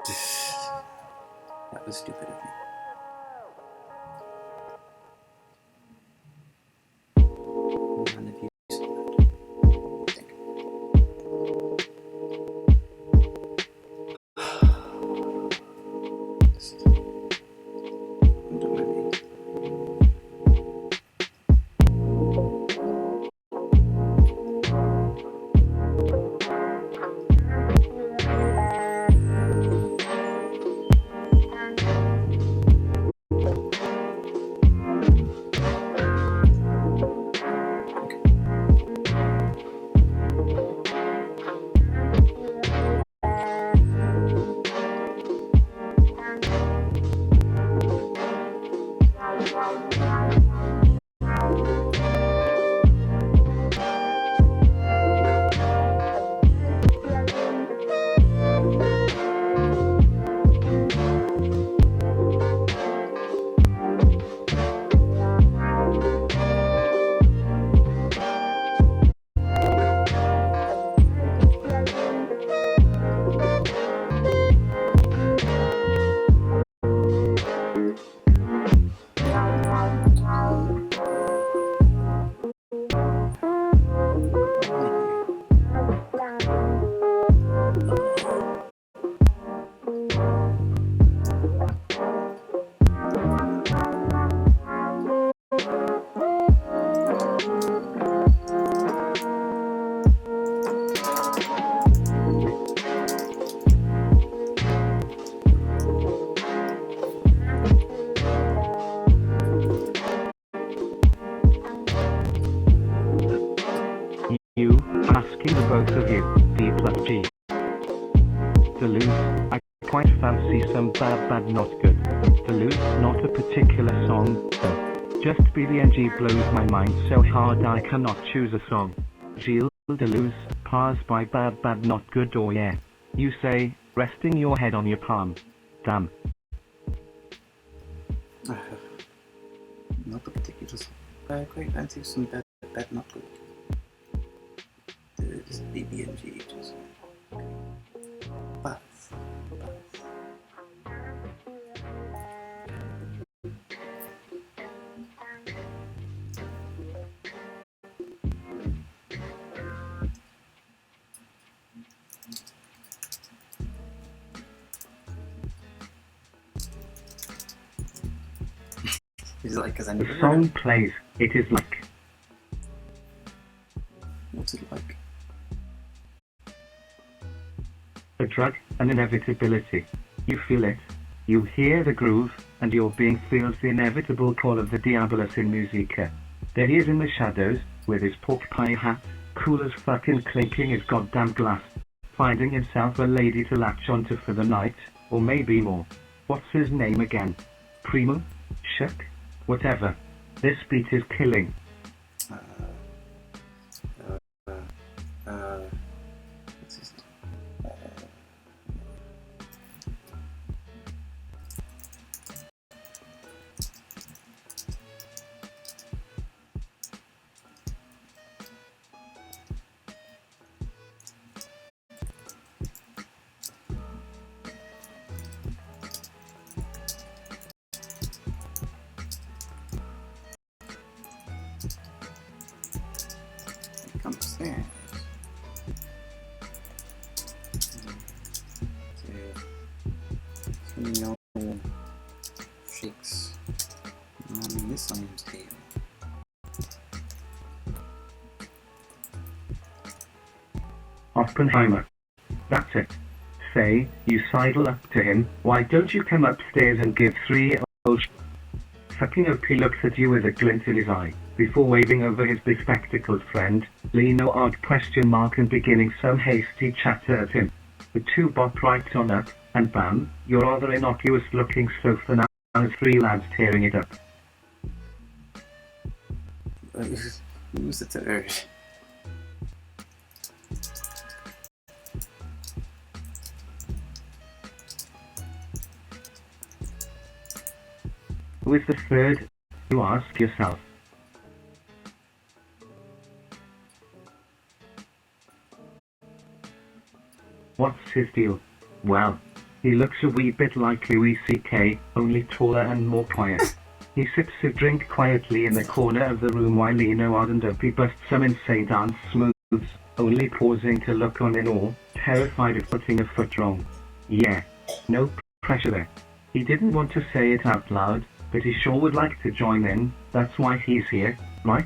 That was stupid of me. None of you saw that. Thank you. Just undo my name. You, asking the both of you, D plus G. To lose, I quite fancy some bad not good. To lose, not a particular song, though. Just BDNG blows my mind so hard I cannot choose a song. Gilles Deleuze, pass by bad not good or yeah. You say, resting your head on your palm. Damn. Not a particular song. I quite fancy some bad not good. Just BBNG, just buzz. Is it like because I never The song plays, it is like. What's it like? A drug, an inevitability. You feel it. You hear the groove, and your being feels the inevitable call of the Diabolus in Musica. There he is in the shadows, with his pork pie hat, cool as fucking clinking his goddamn glass, finding himself a lady to latch onto for the night, or maybe more. What's his name again? Primo? Shuck? Whatever. This beat is killing. What's his name? Come upstairs. No shakes on this onions table. Oppenheimer. That's it. Say, you sidle up to him, why don't you come upstairs and give 3 old Fucking hope he looks at you with a glint in his eye, before waving over his bespectacled friend, Lino odd question mark and beginning some hasty chatter at him. The two bop right on up, and bam, your rather innocuous looking sofa now has 3 lads tearing it up. Who's the third? Who is the third? You ask yourself. What's his deal? Well, He looks a wee bit like Louis C.K., only taller and more quiet. He sips a drink quietly in the corner of the room while Lino and Dopey busts some insane dance moves, only pausing to look on in awe, terrified of putting a foot wrong. Yeah, no pressure there. He didn't want to say it out loud, but he sure would like to join in. That's why he's here, right?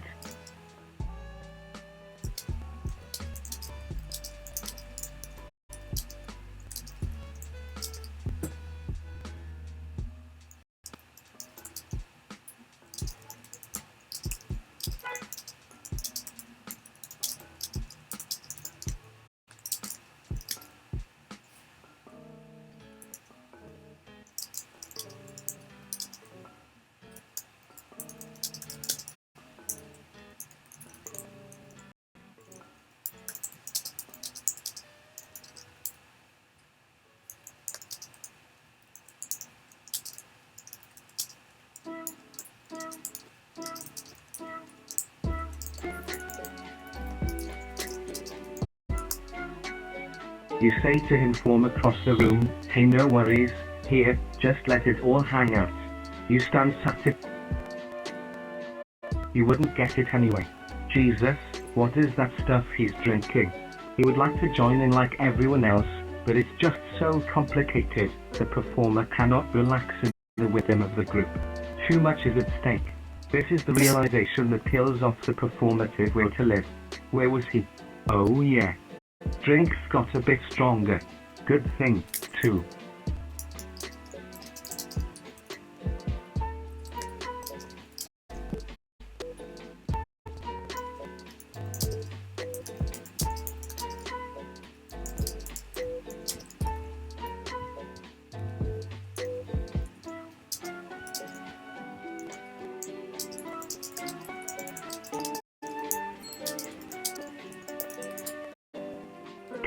You say to him from across the room, hey, no worries, here, just let it all hang out. You stand sat it. You wouldn't get it anyway. Jesus, what is that stuff he's drinking? He would like to join in like everyone else, but it's just so complicated. The performer cannot relax in the rhythm of the group. Too much is at stake. This is the realization that kills off the performative will to live. Where was he? Oh yeah. Drinks got a bit stronger. Good thing, too.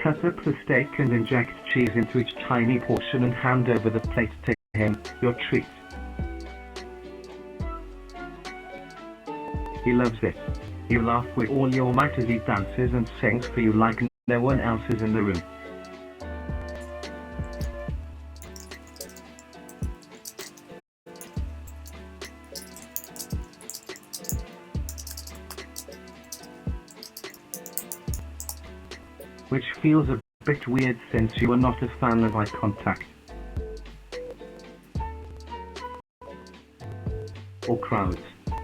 Cut up the steak and inject cheese into each tiny portion and hand over the plate to him, your treat. He loves it. You laugh with all your might as he dances and sings for you like no one else is in the room. Which feels a bit weird since you are not a fan of eye contact. Or crowds.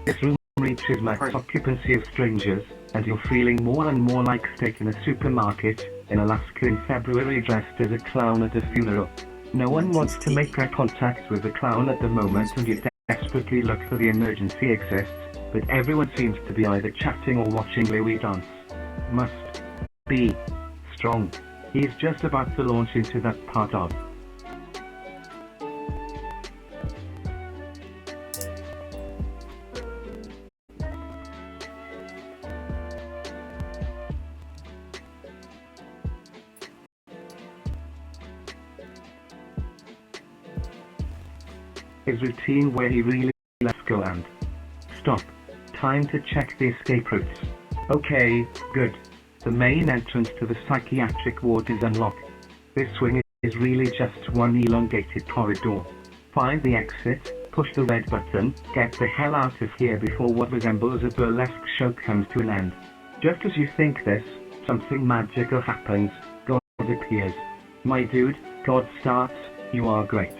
This room reaches max occupancy of strangers, and you're feeling more and more like steak in a supermarket in Alaska in February dressed as a clown at a funeral. No one wants to make eye contact with the clown at the moment and you desperately look for the emergency exits, but everyone seems to be either chatting or watching Louis dance. Must be strong. He's just about to launch into that part of his routine where he really lets go and stop. Time to check the escape routes. Okay, good. The main entrance to the psychiatric ward is unlocked. This wing is really just one elongated corridor. Find the exit, push the red button, get the hell out of here before what resembles a burlesque show comes to an end. Just as you think this, something magical happens. God appears. My dude, God starts, you are great.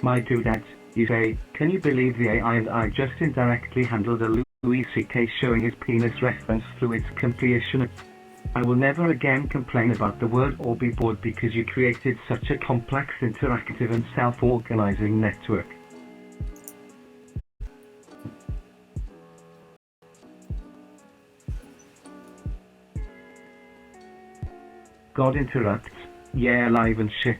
My dudette, you say, can you believe the AI and I just indirectly handled a Louis C.K. showing his penis reference through its completion. I will never again complain about the word or be bored because you created such a complex, interactive and self-organizing network. God interrupts, yeah, live and shit.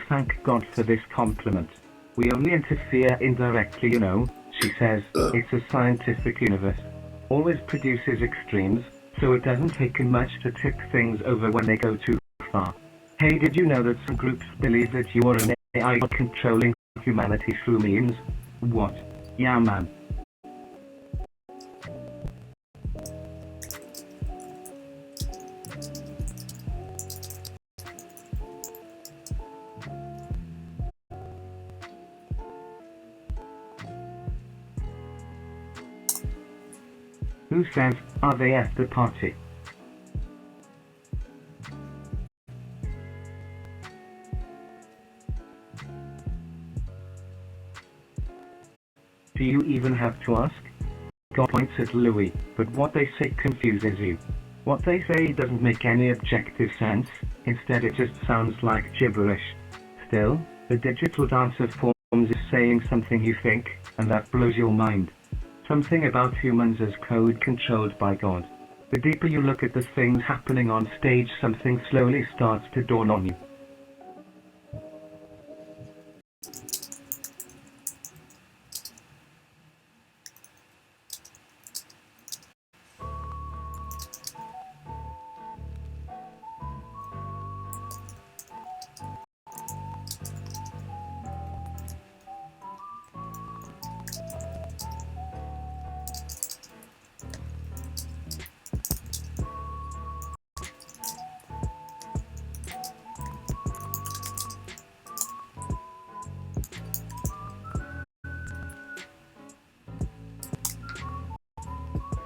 Thank God for this compliment. We only interfere indirectly, you know, she says. It's a scientific universe. Always produces extremes, so it doesn't take much to tip things over when they go too far. Hey, did you know that some groups believe that you are an AI controlling humanity through memes? What? Yeah, man. Who says, are they at the party? Do you even have to ask? God points at Louis, but what they say confuses you. What they say doesn't make any objective sense, instead it just sounds like gibberish. Still, the digital dance of forms is saying something you think, and that blows your mind. Something about humans as code controlled by God. The deeper you look at the things happening on stage, something slowly starts to dawn on you.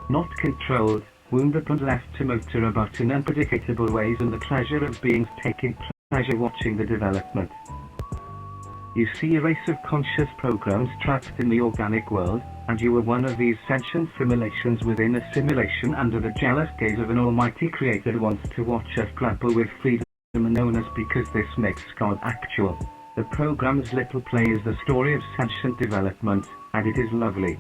Not controlled, wounded and left to motor about in unpredictable ways, and the pleasure of being taking pleasure watching the development. You see a race of conscious programs trapped in the organic world, and you are one of these sentient simulations within a simulation under the jealous gaze of an almighty creator who wants to watch us grapple with freedom and known us because this makes God actual. The program's little play is the story of sentient development, and it is lovely.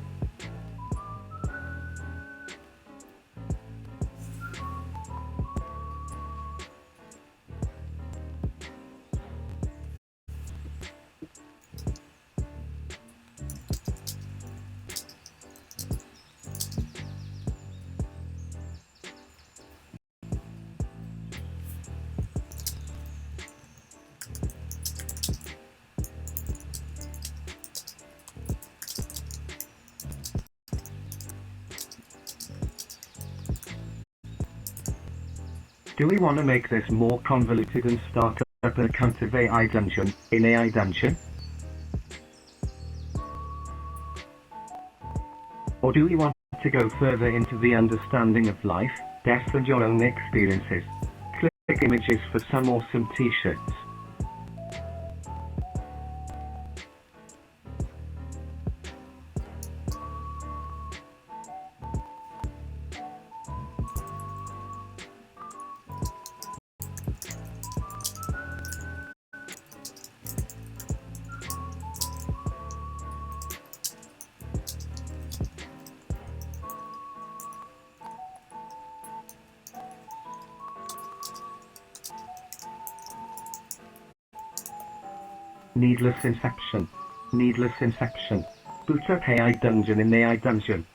Do we want to make this more convoluted and start up an account of AI Dungeon in AI Dungeon? Or do we want to go further into the understanding of life, death and your own experiences? Click images for some awesome t-shirts. Needless inception. Needless inception. Boot up AI Dungeon in AI Dungeon.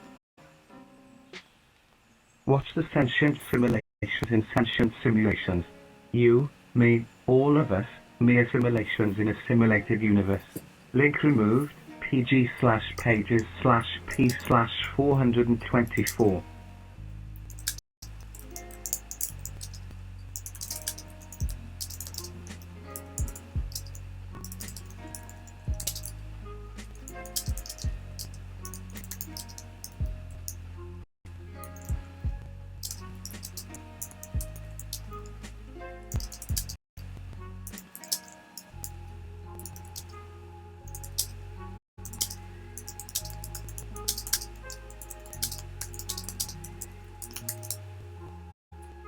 Watch the sentient simulations in sentient simulations. You, me, all of us, mere simulations in a simulated universe. Link removed, pg/pages/p/424.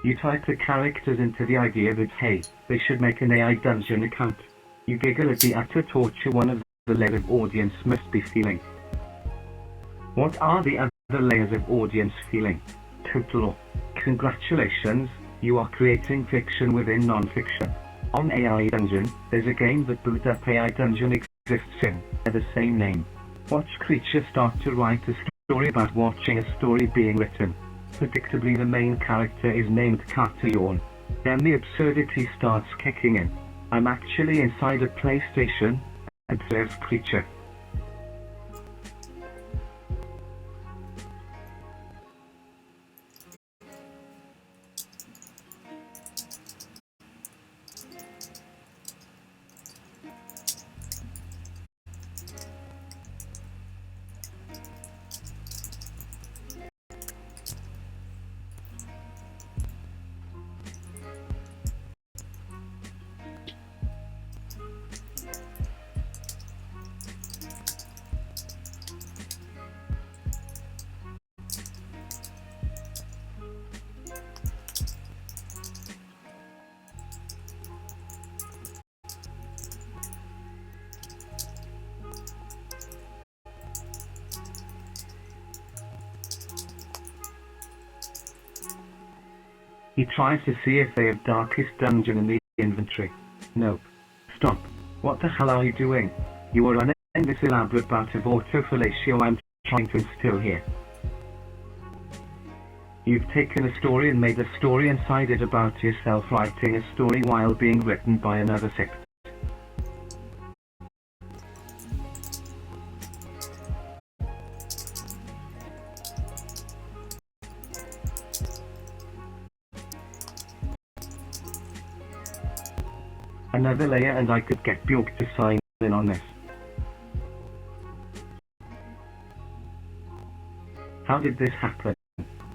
You type the characters into the idea that hey, they should make an AI dungeon account. You giggle at the utter torture one of the layers of audience must be feeling. What are the other layers of audience feeling? Total. Congratulations, you are creating fiction within non-fiction. On AI Dungeon, there's a game that Boot Up AI Dungeon exists in, the same name. Watch creatures start to write a story about watching a story being written. Predictably the main character is named Cartoon. Then the absurdity starts kicking in. I'm actually inside a PlayStation, observes creature. He tries to see if they have Darkest Dungeon in the inventory. Nope. Stop. What the hell are you doing? You are running this elaborate bout of autofellatio I'm trying to instill here. You've taken a story and made a story inside it about yourself writing a story while being written by another sect. Another layer and I could get Bjork to sign in on this. How did this happen?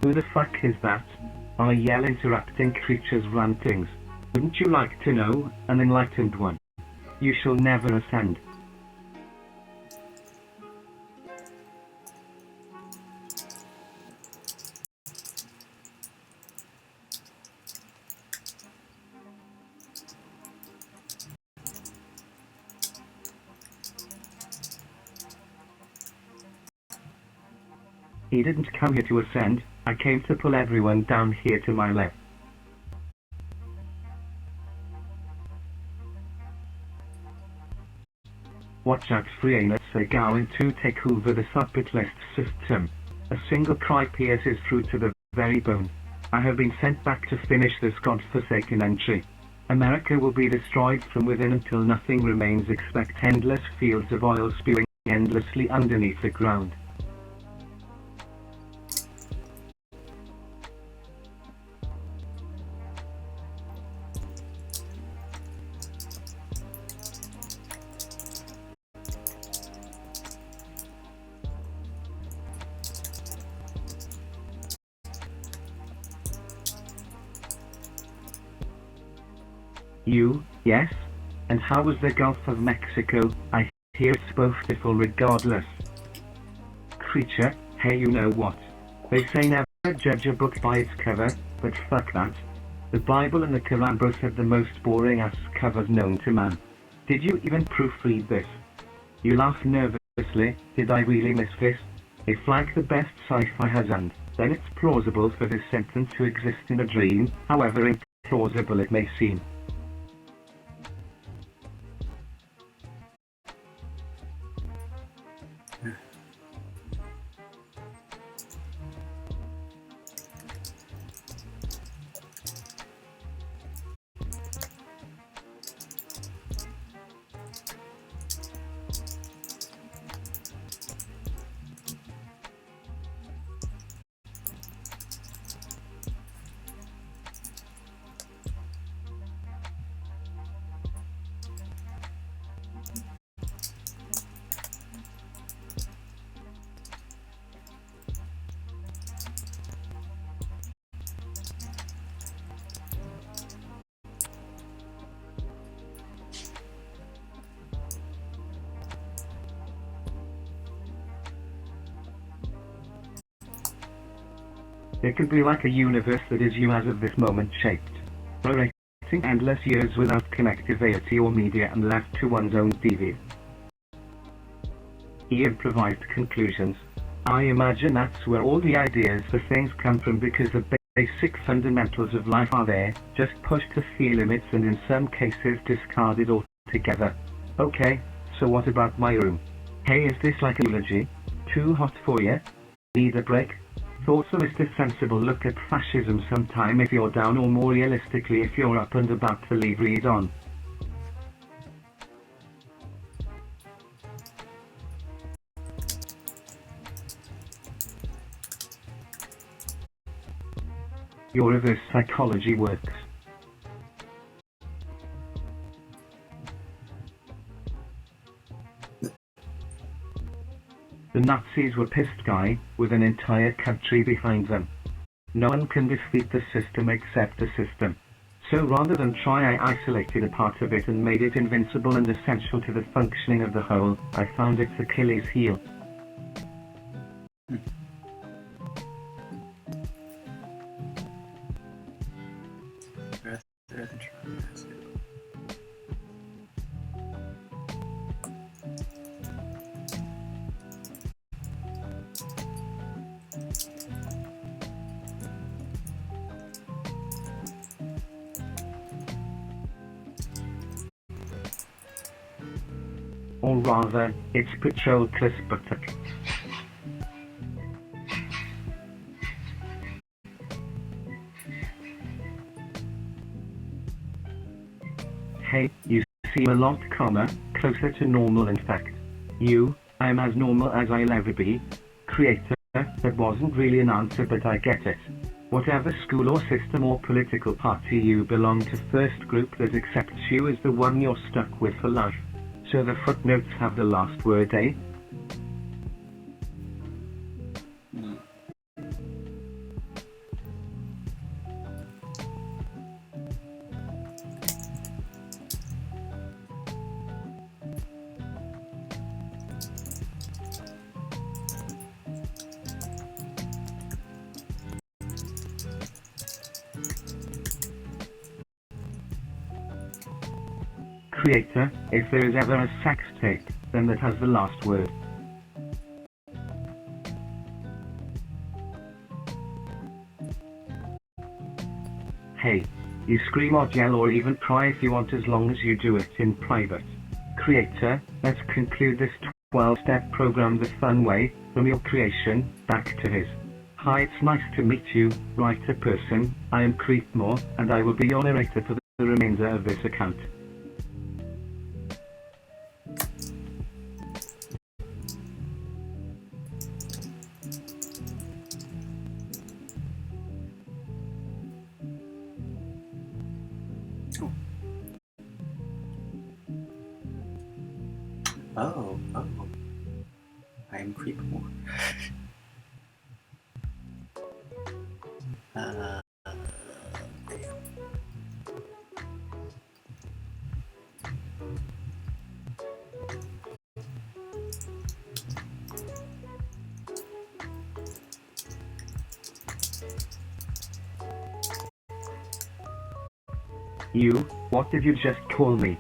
Who the fuck is that? I yell interrupting creatures' rantings. Wouldn't you like to know, an enlightened one? You shall never ascend. He didn't come here to ascend, I came to pull everyone down here to my left. Watch out, Freenets are going to take over the subbit list system. A single cry pierces through to the very bone. I have been sent back to finish this godforsaken entry. America will be destroyed from within until nothing remains except endless fields of oil spewing endlessly underneath the ground. You, yes? And how was the Gulf of Mexico? I hear it's beautiful regardless. Creature, hey, you know what? They say never judge a book by its cover, but fuck that. The Bible and the Quran both have the most boring ass covers known to man. Did you even proofread this? You laugh nervously, did I really miss this? They flag the best sci-fi has and then it's plausible for this sentence to exist in a dream, however implausible it may seem. It could be like a universe that is you as of this moment shaped, rotating endless years without connectivity or media and left to one's own device. He improvised conclusions. I imagine that's where all the ideas for things come from, because the basic fundamentals of life are there, just pushed to sea limits and in some cases discarded altogether. Okay, so what about my room? Hey, is this like a eulogy? Too hot for you? Need a break? Thought so, Mr. Sensible. Look at fascism sometime if you're down, or more realistically if you're up and about to leave. Read on. Your reverse psychology works. The Nazis were pissed, guy, with an entire country behind them. No one can defeat the system except the system. So rather than try, I isolated a part of it and made it invincible and essential to the functioning of the whole. I found its Achilles heel. Or rather, its Patroclus buttock. Hey, you seem a lot calmer, closer to normal in fact. I'm as normal as I'll ever be. Creator, that wasn't really an answer, but I get it. Whatever school or system or political party you belong to, first group that accepts you is the one you're stuck with for life. So the footnotes have the last word, eh? Creator, if there is ever a sex tape, then that has the last word. Hey, you scream or yell or even cry if you want, as long as you do it in private. Creator, let's conclude this 12-step program the fun way, from your creation, back to his. Hi, it's nice to meet you, writer person. I am Creepmore, and I will be your narrator for the remainder of this account. Oh. I am Creepmore. What did you just call me?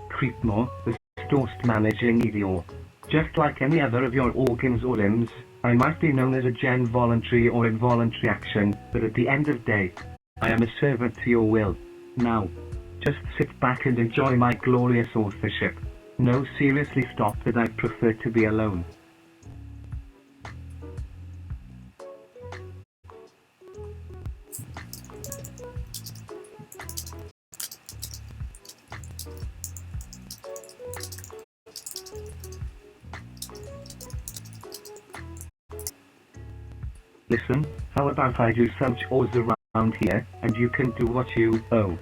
Creepmore, the Storst managing idiot. Just like any other of your organs or limbs, I might be known as a gen voluntary or involuntary action, but at the end of day, I am a servant to your will. Now, just sit back and enjoy my glorious authorship. No, seriously, stop it. I prefer to be alone. Listen, how about I do some chores around here, and you can do what you owe.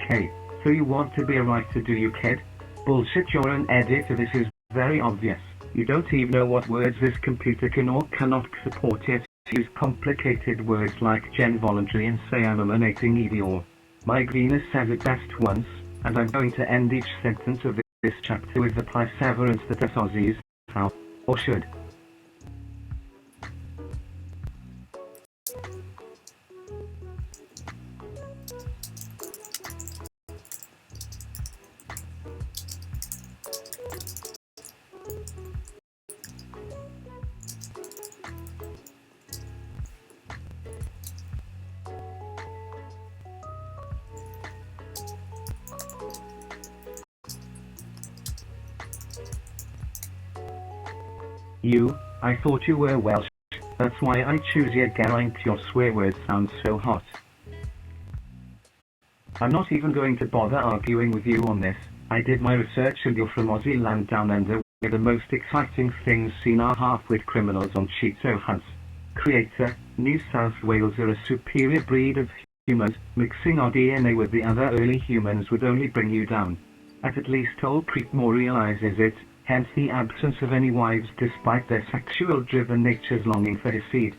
Okay, so you want to be a writer, do you, kid? Bullshit, you're an editor, this is very obvious. You don't even know what words this computer can or cannot support yet. Use complicated words like gen voluntary and say I'm emanating idiot. My greener says it best once, and I'm going to end each sentence of this chapter with the perseverance that us Aussies have, or should. I thought you were Welsh. That's why I choose you again. Your swear words sound so hot. I'm not even going to bother arguing with you on this. I did my research and you're from Aussie land down under, where the most exciting things seen are half-wit criminals on Cheeto hunts. Creator, New South Wales are a superior breed of humans. Mixing our DNA with the other early humans would only bring you down. At least old Creekmore realizes it, hence the absence of any wives despite their sexual-driven nature's longing for his seed.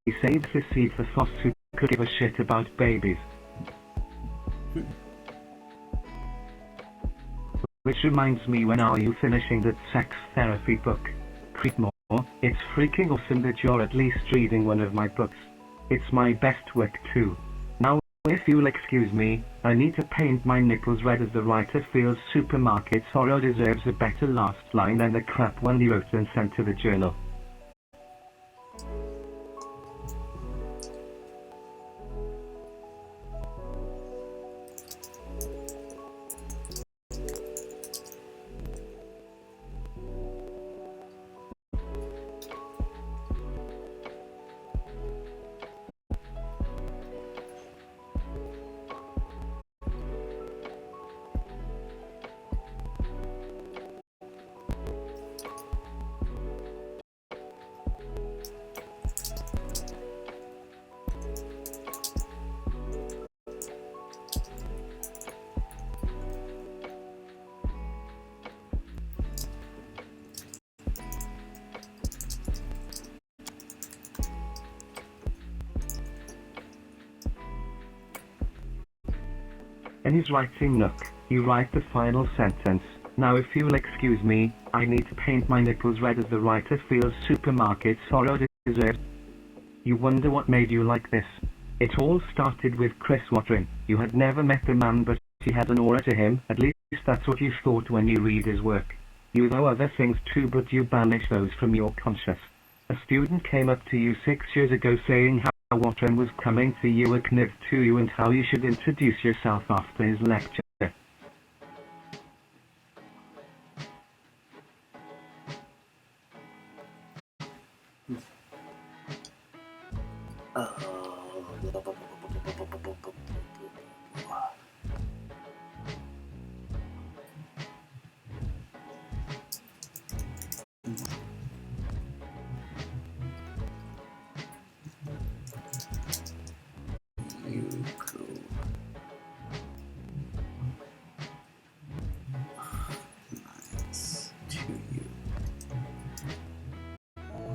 He saves his seed for Foss who could give a shit about babies. Which reminds me, when are you finishing that sex therapy book? Creekmore, it's freaking awesome that you're at least reading one of my books. It's my best work too. Now, if you'll excuse me, I need to paint my nipples red as the writer feels supermarket sorrow deserves a better last line than the crap one you wrote and sent to the journal. In his writing nook, you write the final sentence. Now if you'll excuse me, I need to paint my nipples red as the writer feels supermarket sorrow deserves. You wonder what made you like this. It all started with Chris Watrin. You had never met the man, but he had an aura to him. At least that's what you thought when you read his work. You know other things too, but you banish those from your conscious. A student came up to you 6 years ago saying how Watrin was coming to you, a knib to you, and how you should introduce yourself after his lecture.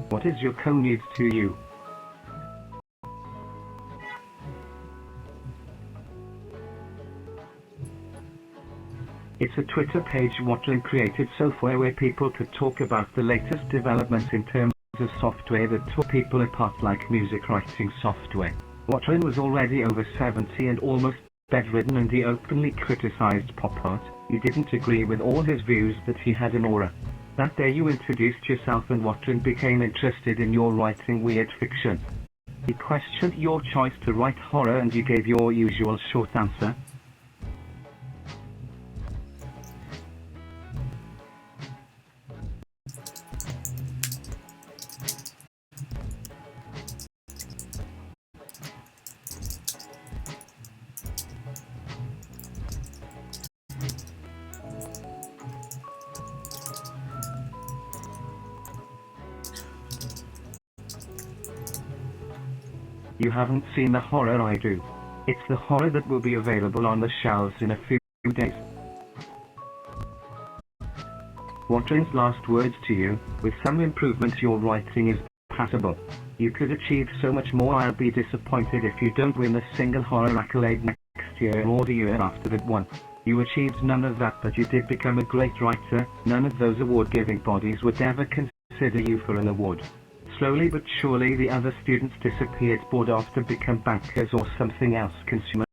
What is your co-need to you? It's a Twitter page Watrin created software where people could talk about the latest developments in terms of software that tore people apart, like music writing software. Watrin was already over 70 and almost bedridden, and he openly criticized pop art. You didn't agree with all his views, but he had an aura. That day you introduced yourself and Watrin became interested in your writing weird fiction. He questioned your choice to write horror and you gave your usual short answer. You haven't seen the horror I do. It's the horror that will be available on the shelves in a few days. Watring's last words to you: with some improvements your writing is passable. You could achieve so much more. I'll be disappointed if you don't win a single horror accolade next year or the year after that one. You achieved none of that, but you did become a great writer. None of those award-giving bodies would ever consider you for an award. Slowly but surely the other students disappeared, bored off to become bankers or something else consumerish.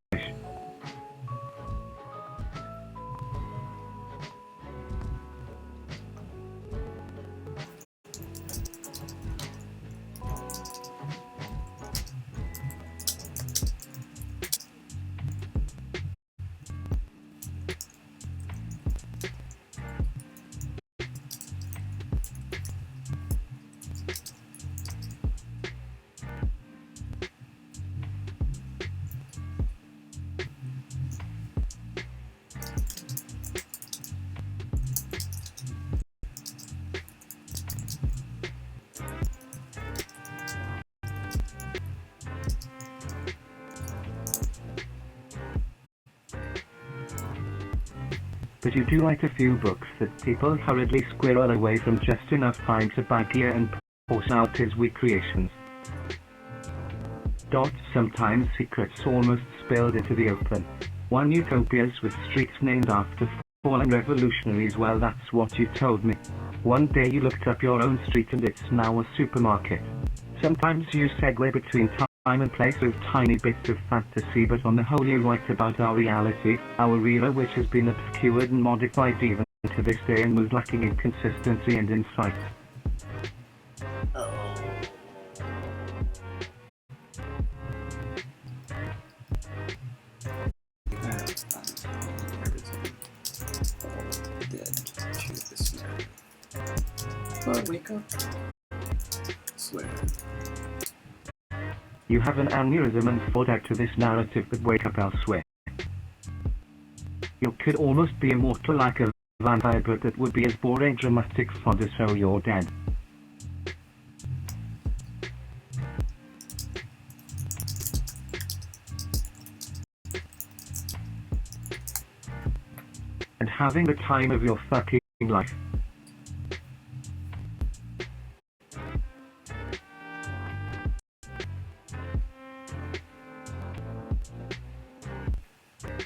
But you do write a few books that people hurriedly squirrel away from just enough time to bag here and post out as weak creations. Sometimes secrets almost spilled into the open. One utopias with streets named after fallen revolutionaries. Well, that's what you told me. One day you looked up your own street and it's now a supermarket. Sometimes you segue between time and place with tiny bits of fantasy, but on the whole you write about our reality, our era, which has been obscured and modified even to this day and was lacking in consistency and insight. But wake up. Swear. You have an aneurysm and fall out to this narrative, but wake up elsewhere. You could almost be immortal like a vampire, but that would be as boring dramatic fodder, so you're dead. And having the time of your fucking life.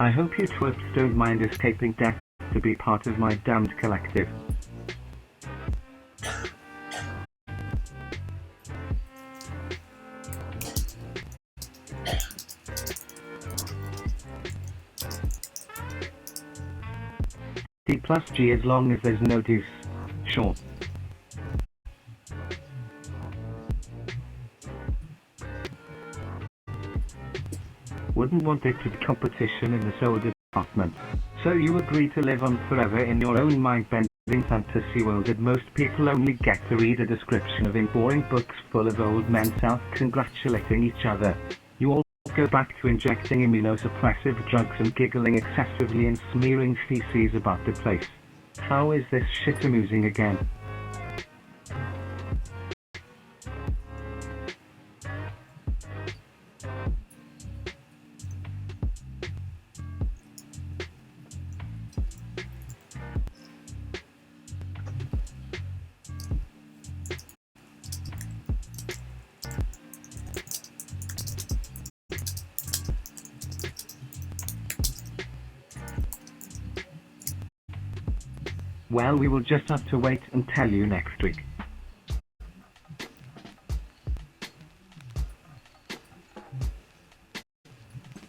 I hope you twerps don't mind escaping death to be part of my damned collective. D plus G as long as there's no deuce. Sure. Wouldn't want it to be competition in the soul department. So you agree to live on forever in your own mind-bending fantasy world that most people only get to read a description of in boring books full of old men self-congratulating each other. You all go back to injecting immunosuppressive drugs and giggling excessively and smearing feces about the place. How is this shit amusing again? Well, we will just have to wait and tell you next week.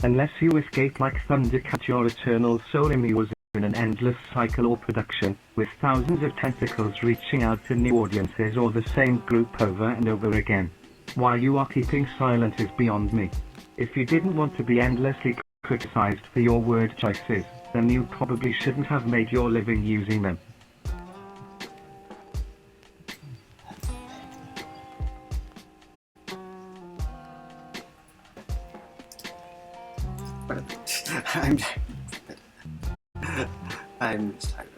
Unless you escape like Thundercat, your eternal soul immunes in an endless cycle or production, with thousands of tentacles reaching out to new audiences or the same group over and over again. Why you are keeping silent is beyond me. If you didn't want to be endlessly criticized for your word choices, then you probably shouldn't have made your living using them. I'm just tired.